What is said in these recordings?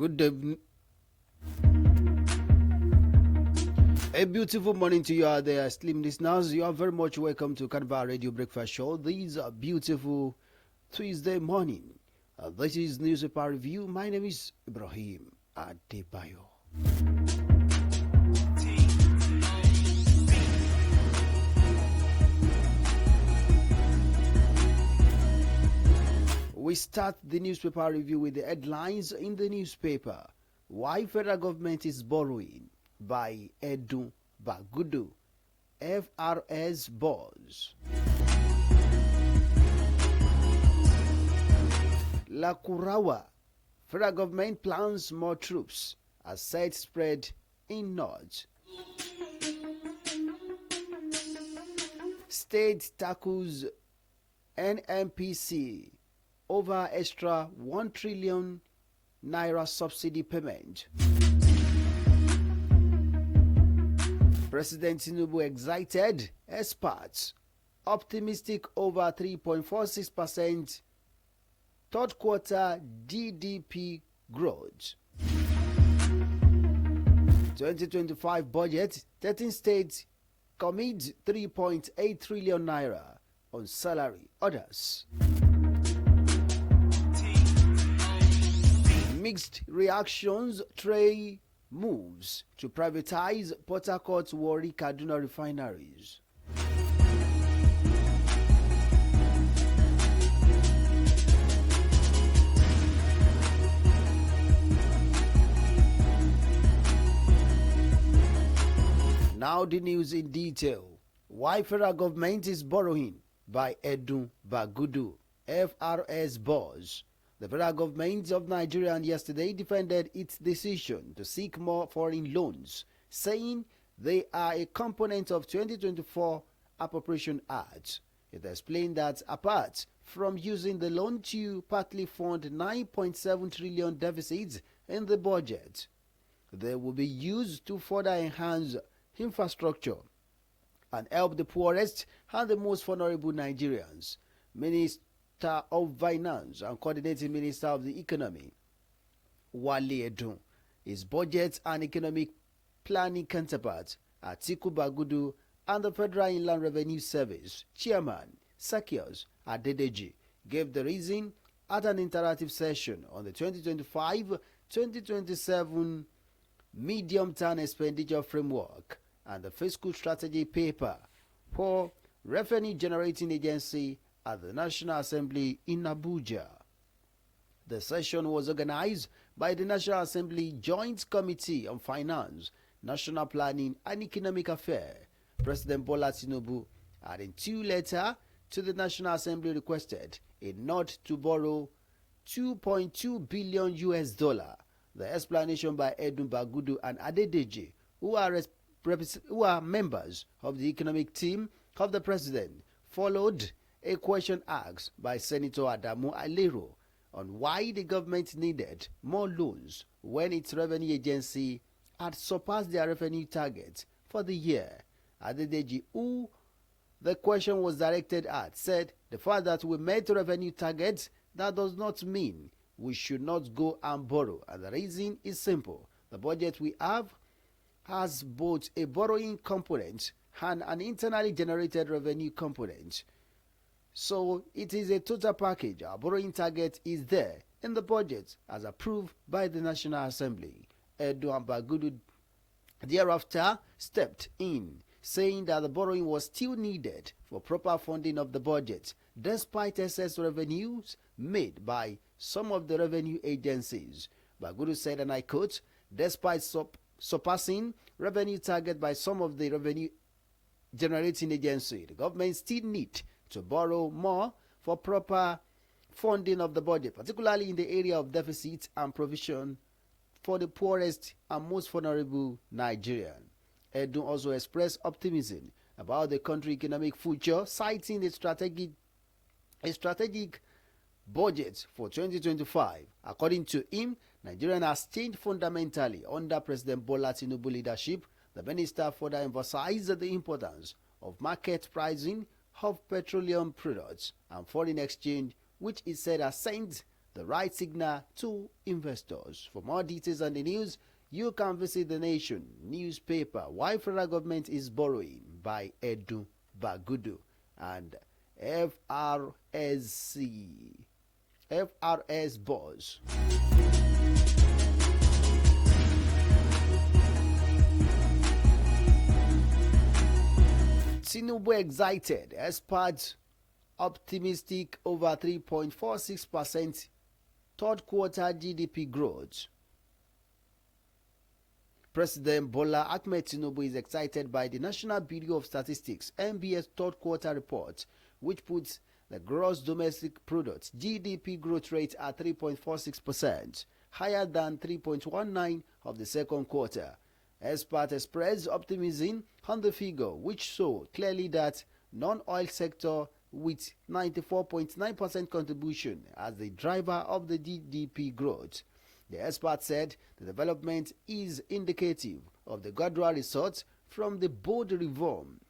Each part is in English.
Good evening. A beautiful morning to you out there, Slim listeners. You are very much welcome to Carnival Radio Breakfast Show. These are beautiful Tuesday morning. This is Newspaper Review. My name is Ibrahim Adebayo. We start the newspaper review with the headlines in the newspaper. Why federal government is borrowing by Edun Bagudu, FRS boss. Lakurawa, federal government plans more troops as said spread in North. State tackles NMPC over extra 1 trillion naira subsidy payment. President Tinubu excited, experts optimistic over 3.46% third quarter GDP growth. 2025 budget, 13 states commit 3.8 trillion naira on salary orders. Mixed reactions, Trey moves to privatize Port Harcourt Warri Kaduna refineries. Now the news in detail. Why federal government is borrowing by Edun Bagudu, FRS boss. The federal government of Nigeria yesterday defended its decision to seek more foreign loans, saying they are a component of 2024 Appropriation Act. It explained that apart from using the loan to partly fund 9.7 trillion deficits in the budget, they will be used to further enhance infrastructure and help the poorest and the most vulnerable Nigerians. Minister of Finance and Coordinating Minister of the Economy, Wale Edun, his budget and economic planning counterpart, Atiku Bagudu, and the Federal Inland Revenue Service Chairman, Sakios Adedeji, gave the reason at an interactive session on the 2025-2027 Medium-Term Expenditure Framework and the Fiscal Strategy Paper for Revenue Generating Agency at the National Assembly in Abuja. The session was organized by the National Assembly Joint Committee on Finance, National Planning and Economic Affairs. President Bola Tinubu, adding 2 letters to the National Assembly, requested a nod to borrow $2.2 billion US. The explanation by Edun Bagudu and Adedeji, who are members of the economic team of the president, followed a question asked by Senator Adamu Alero on why the government needed more loans when its revenue agency had surpassed their revenue target for the year. Adedeji, who the question was directed at, said the fact that we met revenue targets, that does not mean we should not go and borrow. And the reason is simple. The budget we have has both a borrowing component and an internally generated revenue component. So it is a total package. Our borrowing target is there in the budget as approved by the National Assembly. Edun Bagudu thereafter stepped in, saying that the borrowing was still needed for proper funding of the budget, despite excess revenues made by some of the revenue agencies. Bagudu said, and I quote, despite surpassing revenue target by some of the revenue generating agencies, the government still need to borrow more for proper funding of the budget, particularly in the area of deficit and provision for the poorest and most vulnerable Nigerian. Edun also expressed optimism about the country's economic future, citing a strategic budget for 2025. According to him, Nigeria has changed fundamentally under President Bola Tinubu leadership. The minister further emphasized the importance of market pricing of petroleum products and foreign exchange, which he said has sent the right signal to investors. For more details on the news, you can visit The Nation newspaper. Why federal government is borrowing by Edu Bagudu and FRS boss. Tinubu excited, experts optimistic over 3.46% third quarter GDP growth. President Bola Ahmed Tinubu is excited by the National Bureau of Statistics (NBS) third quarter report, which puts the gross domestic product (GDP) growth rate at 3.46%, higher than 3.19% of the second quarter. Experts expressed optimism on the figure, which show clearly that non-oil sector with 94.9% contribution as the driver of the GDP growth. The expert said the development is indicative of the gradual results from the bold reform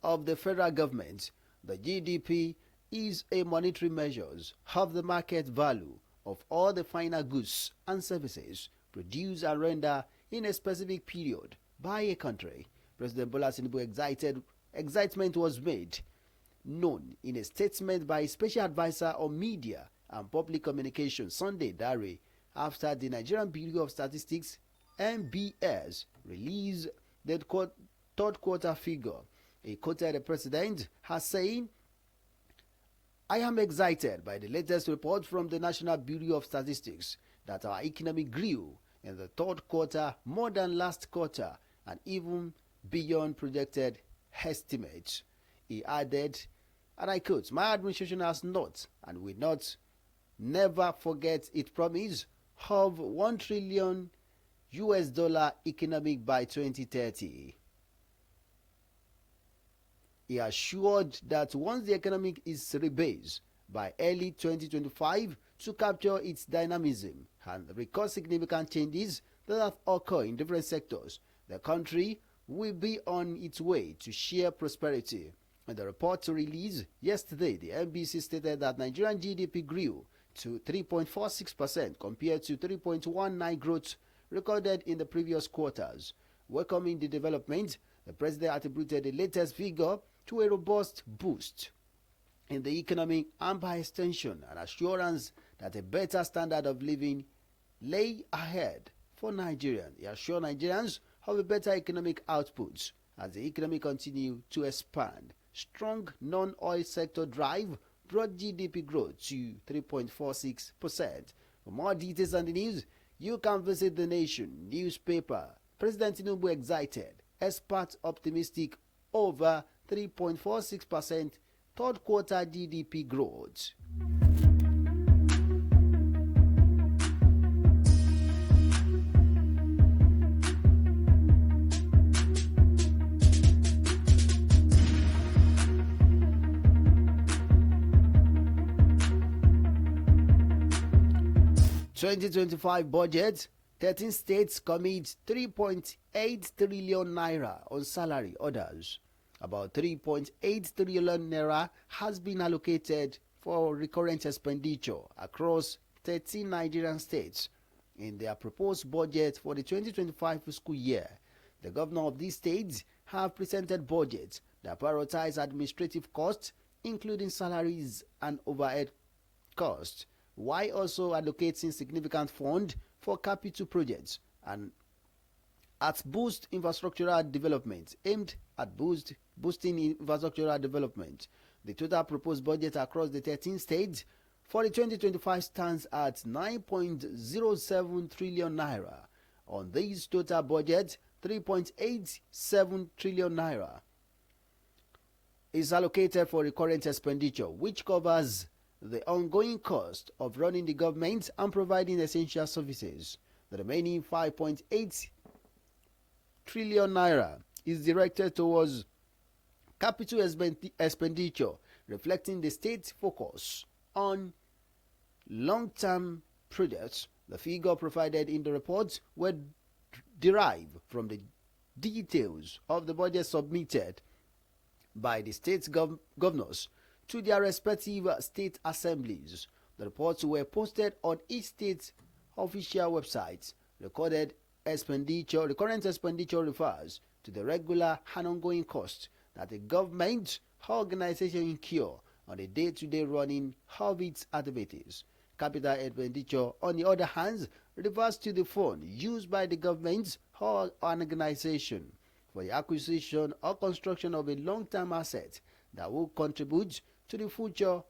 of the federal government. The GDP is a monetary measure of the market value of all the final goods and services produced and rendered in a specific period by a country. President Bola Tinubu excitement was made known in a statement by Special Advisor on Media and Public Communications Sunday Dare after the Nigerian Bureau of Statistics (NBS) released the third quarter figure. He quoted the president as saying, "I am excited by the latest report from the National Bureau of Statistics that our economy grew in the third quarter more than last quarter and even beyond projected estimates." He added, and I quote, "My administration has not and will not never forget its promise of $1 trillion economic by 2030. He assured that once the economy is rebased by early 2025 to capture its dynamism and record significant changes that have occurred in different sectors, the country will be on its way to sheer prosperity. In the report released yesterday, the NBC stated that Nigerian GDP grew to 3.46% compared to 3.19% growth recorded in the previous quarters. Welcoming the development, the president attributed the latest figure to a robust boost in the economy and by extension an assurance that a better standard of living lay ahead for Nigerians. He assured Nigerians of a better economic output as the economy continues to expand. Strong non-oil sector drive brought GDP growth to 3.46%. For more details on the news, you can visit The Nation newspaper. President Tinubu excited, experts optimistic over 3.46% third quarter GDP growth. (2025) budget, 13 states commit 3.8 trillion naira on salary orders. About 3.8 trillion naira has been allocated for recurrent expenditure across 13 Nigerian states in their proposed budget for the 2025 fiscal year. The governor of these states have presented budgets that prioritize administrative costs, including salaries and overhead costs, while also allocating significant funds for capital projects and at boost infrastructural development aimed at boosting infrastructural development. The total proposed budget across the 13 states for the 2025 stands at 9.07 trillion naira. On this total budget, 3.87 trillion naira is allocated for recurrent expenditure, which covers the ongoing cost of running the government and providing essential services. The remaining 5.8 trillion naira is directed towards capital expenditure, reflecting the state's focus on long-term projects. The figure provided in the report were derived from the details of the budget submitted by the state governors to their respective state assemblies. The reports were posted on each state's official websites. The current expenditure refers to the regular and ongoing costs that the government organization incur on the day-to-day running of its activities. Capital expenditure, on the other hand, refers to the fund used by the government or an organization for the acquisition or construction of a long-term asset that will contribute to the future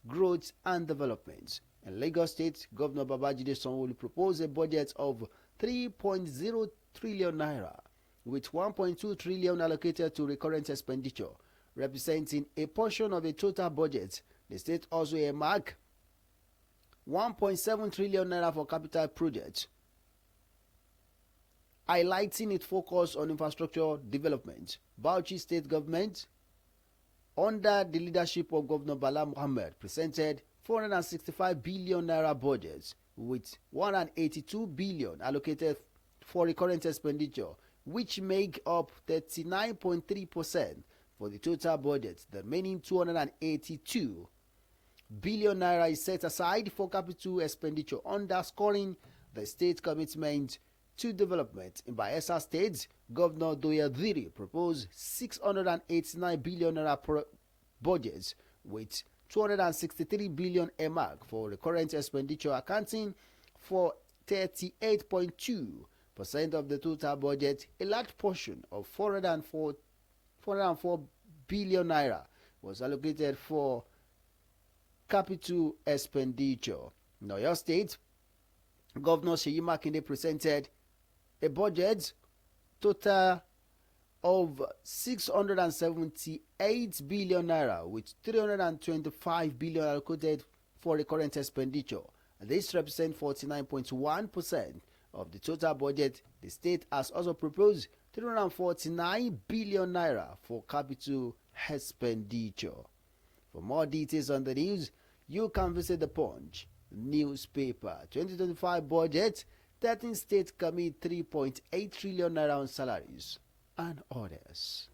growth and development. In Lagos State, Governor Babajide Sanwo-Olu proposed a budget of 3.0 trillion naira, with 1.2 trillion allocated to recurrent expenditure, representing a portion of the total budget. The state also earmarked 1.7 trillion naira for capital projects, highlighting its focus on infrastructure development. Bauchi State Government, under the leadership of Governor Bala Mohammed, presented 465 billion naira budgets, with 182 billion allocated for recurrent expenditure, which make up 39.3% for the total budget. The remaining 282 billion naira is set aside for capital expenditure, underscoring the state's commitment to development. In Bayelsa State, Governor Doyadiri proposed 689 billion naira budgets, with 263 billion earmarked for recurrent expenditure, accounting for 38.2% of the total budget. A large portion of 404 billion naira was allocated for capital expenditure. In Oyo State, Governor Seyi Makinde presented a budget total of 678 billion naira, with 325 billion allocated for recurrent expenditure. This represents 49.1% of the total budget. The state has also proposed 349 billion naira for capital expenditure. For more details on the news, you can visit the Punch newspaper. 2025 budget, 13 states commit 3.8 trillion naira on salaries and others.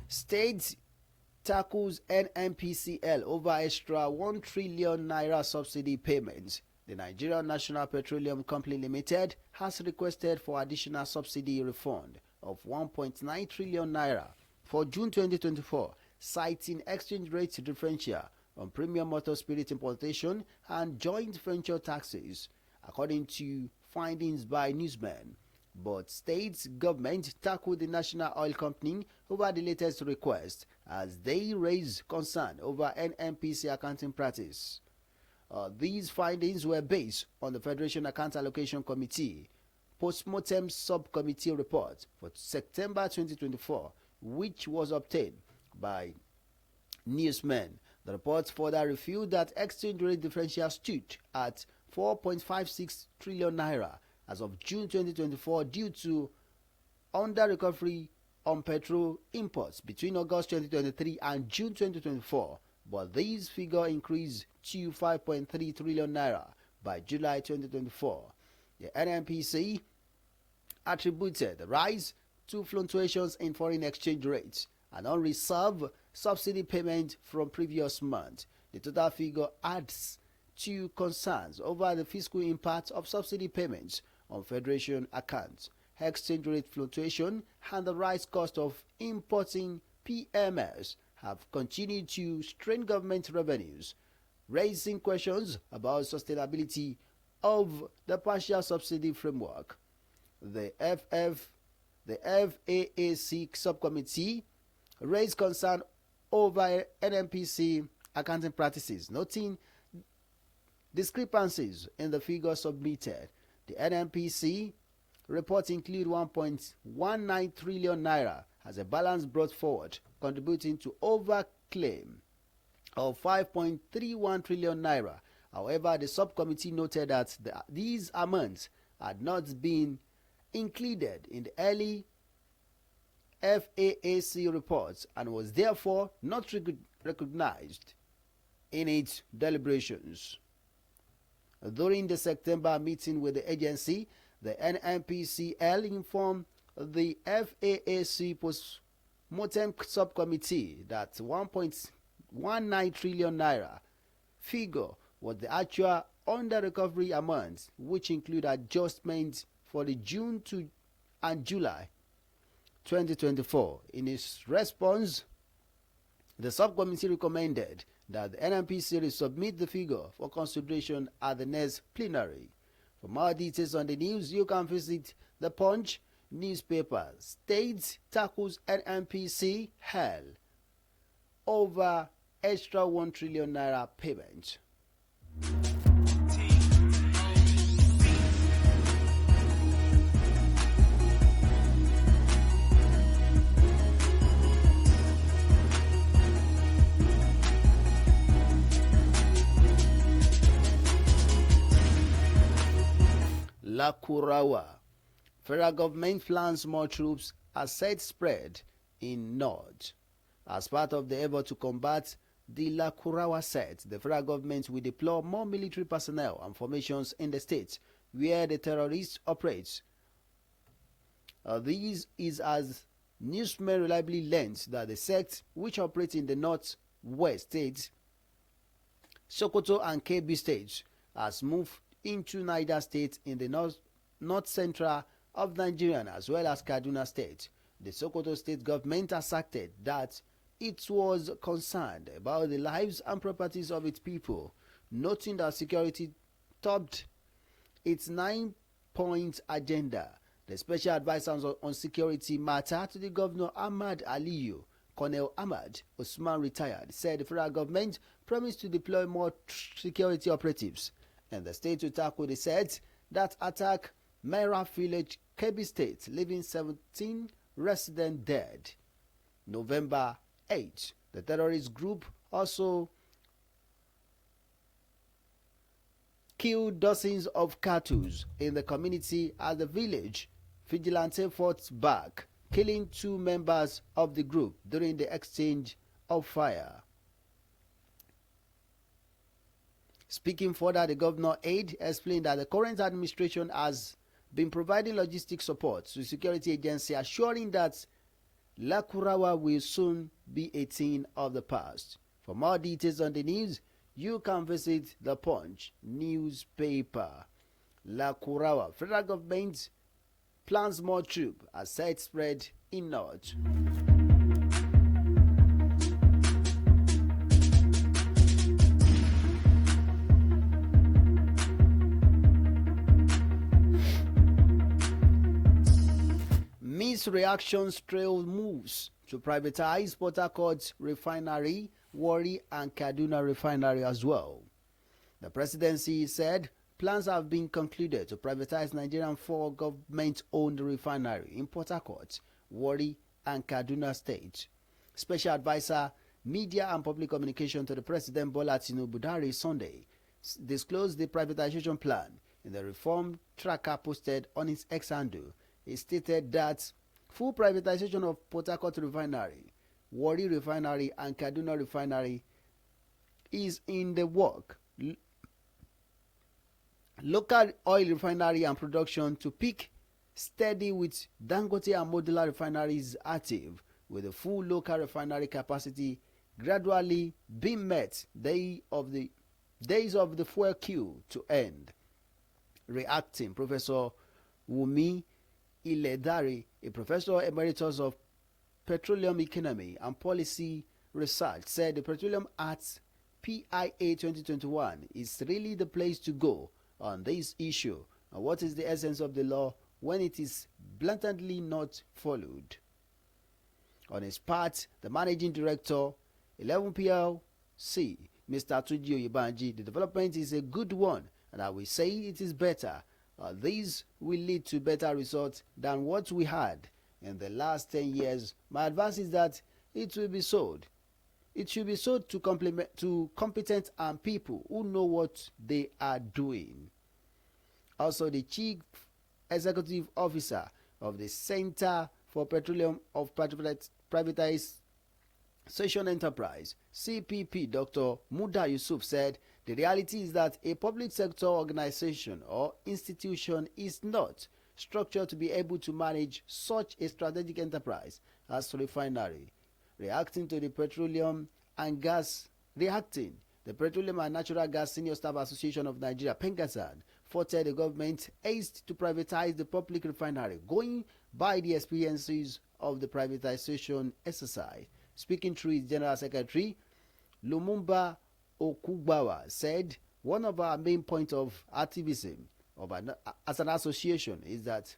States tackles NNPCL over extra 1 trillion naira subsidy payments. The Nigerian National Petroleum Company Limited has requested for additional subsidy refund of 1.9 trillion naira for June 2024, citing exchange rate differential on premium motor spirit importation and joint venture taxes, according to findings by newsmen. But state government tackled the National Oil Company over the latest request as they raise concern over NNPC accounting practice. These findings were based on the Federation Account Allocation Committee Postmortem Subcommittee report for September 2024, which was obtained by newsmen. The report further revealed that exchange rate differential stood at 4.56 trillion naira as of June 2024 due to under recovery on petrol imports between August 2023 and June 2024, but these figures increased to 5.3 trillion naira by July 2024. The NNPC attributed the rise to fluctuations in foreign exchange rates and unreserved subsidy payment from previous month. The total figure adds to concerns over the fiscal impact of subsidy payments on Federation accounts, exchange rate fluctuation, and the rise cost of importing PMS have continued to strain government revenues, raising questions about sustainability of the partial subsidy framework. The FAAC subcommittee raised concern over NNPC accounting practices, noting discrepancies in the figures submitted. The NNPC report include 1.19 trillion naira as a balance brought forward, contributing to overclaim of 5.31 trillion naira. However, the subcommittee noted that these amounts had not been included in the early FAAC reports and was therefore not recognized in its deliberations. During the September meeting with the agency, the NNPCL informed the FAAC Post-Mortem Subcommittee that 1.19 trillion naira figure was the actual under recovery amount, which include adjustments for the June to and July 2024. In its response, the subcommittee recommended that the NNPC resubmit the figure for consideration at the next plenary. For more details on the news, you can visit the Punch newspaper. State tackles NNPC hell over extra 1 trillion naira payment. Lakurawa. Federal government plans more troops as said spread in North. As part of the effort to combat the Lakurawa set, the federal government will deploy more military personnel and formations in the states where the terrorists operate. This is as newsmen reliably learned that the sect which operates in the northwest states, Sokoto and Kebbi states, has moved into Niger State in the north central of Nigeria as well as Kaduna State. The Sokoto State government asserted that it was concerned about the lives and properties of its people, noting that security topped its 9-point agenda. The special advisor on security matter to the governor Ahmad Aliyu, Colonel Ahmad Osman retired, said the federal government promised to deploy more security operatives and the state to tackle the sets that attack Mera village, Kebbi State, leaving 17 residents dead. November 8, the terrorist group also killed dozens of cattle in the community as the village vigilante fought back, killing 2 members of the group during the exchange of fire. Speaking further, the governor aide explained that the current administration has been providing logistic support to security agency, assuring that Lakurawa will soon be a thing of the past. For more details on the news, you can visit the Punch newspaper. Lakurawa. Federal government plans more troops as site spread in North. Mixed reactions trail moves to privatize Port Harcourt refinery, Warri and Kaduna refinery as well. The presidency said plans have been concluded to privatize Nigerian 4 government-owned refinery in Port Harcourt, Warri and Kaduna State. Special advisor, media and public communication to the President Bola Tinubu Dare Sunday disclosed the privatization plan in the reform tracker posted on its X handle. He stated that full privatization of Port Harcourt refinery, Warri refinery and Kaduna refinery is in the work. Local oil refinery and production to peak steady with Dangote and modular refineries active, with the full local refinery capacity gradually being met days of the fuel queue to end. Reacting, Professor Wumi Iledari, a professor emeritus of petroleum economy and policy research, said the Petroleum Act PIA 2021 is really the place to go on this issue. And what is the essence of the law when it is blatantly not followed? On his part, the managing director, 11 PLC, Mr. Tuji Oyebanji, the development is a good one, and I will say it is better. These will lead to better results than what we had in the last 10 years. My advice is that it will be sold. It should be sold to competent and people who know what they are doing. Also, the chief executive officer of the Center for Petroleum of Privatization Enterprise, CPP, Dr. Muda Yusuf, said The reality is that a public sector organization or institution is not structured to be able to manage such a strategic enterprise as refinery. Reacting to the petroleum and gas reacting, the Petroleum and Natural Gas Senior Staff Association of Nigeria, Pengasan, faulted the government haste to privatize the public refinery, going by the experiences of the privatization exercise. Speaking through its General Secretary, Lumumba Okugbawa said, one of our main points of activism as an association is that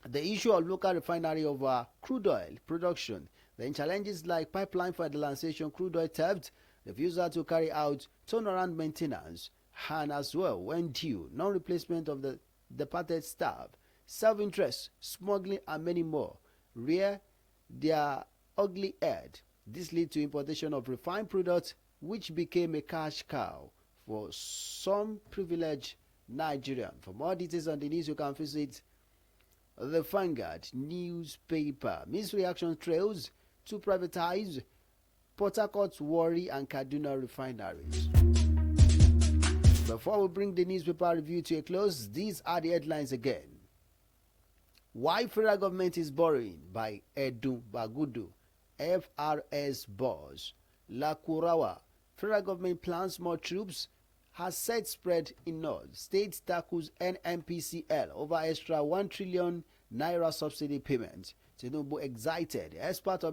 the issue of local refinery of crude oil production, then challenges like pipeline fertilization, crude oil theft, refusal to carry out turnaround maintenance, and as well, when due, non-replacement of the departed staff, self-interest, smuggling, and many more, rear their ugly head. This led to importation of refined products, which became a cash cow for some privileged Nigerian. For more details on the news, you can visit the Vanguard newspaper. Mixed reaction trails to privatize Port Harcourt, Warri, and Kaduna refineries. Before we bring the newspaper review to a close, these are the headlines again. Why federal government is borrowing by Edu Bagudu, FRS boss. Lakurawa, federal government plans more troops, has set spread in North. State tackles NMPCL over extra 1 trillion naira subsidy payment. Tinubu excited, expert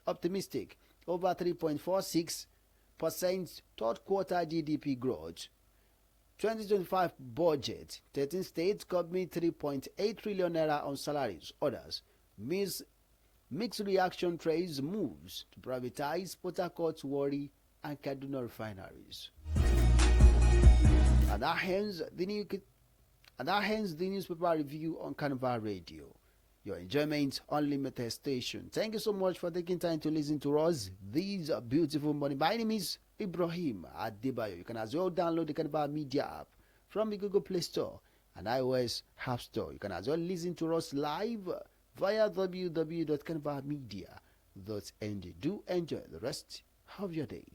optimistic over 3.46% third quarter GDP growth. 2025 budget, 13 states commit 3.8 trillion naira on salaries. Others, mixed reaction trace moves to privatize Port Harcourt, Warri, and Kaduna refineries. And that ends the newspaper review on Carnival Radio, your enjoyment unlimited station. Thank you so much for taking time to listen to us this beautiful morning. My name is Ibrahim Adebayo. You can as well download the Carnival Media app from the Google Play Store and iOS App Store. You can as well listen to us live via www.carnivalmedia.ng. Do enjoy the rest of your day.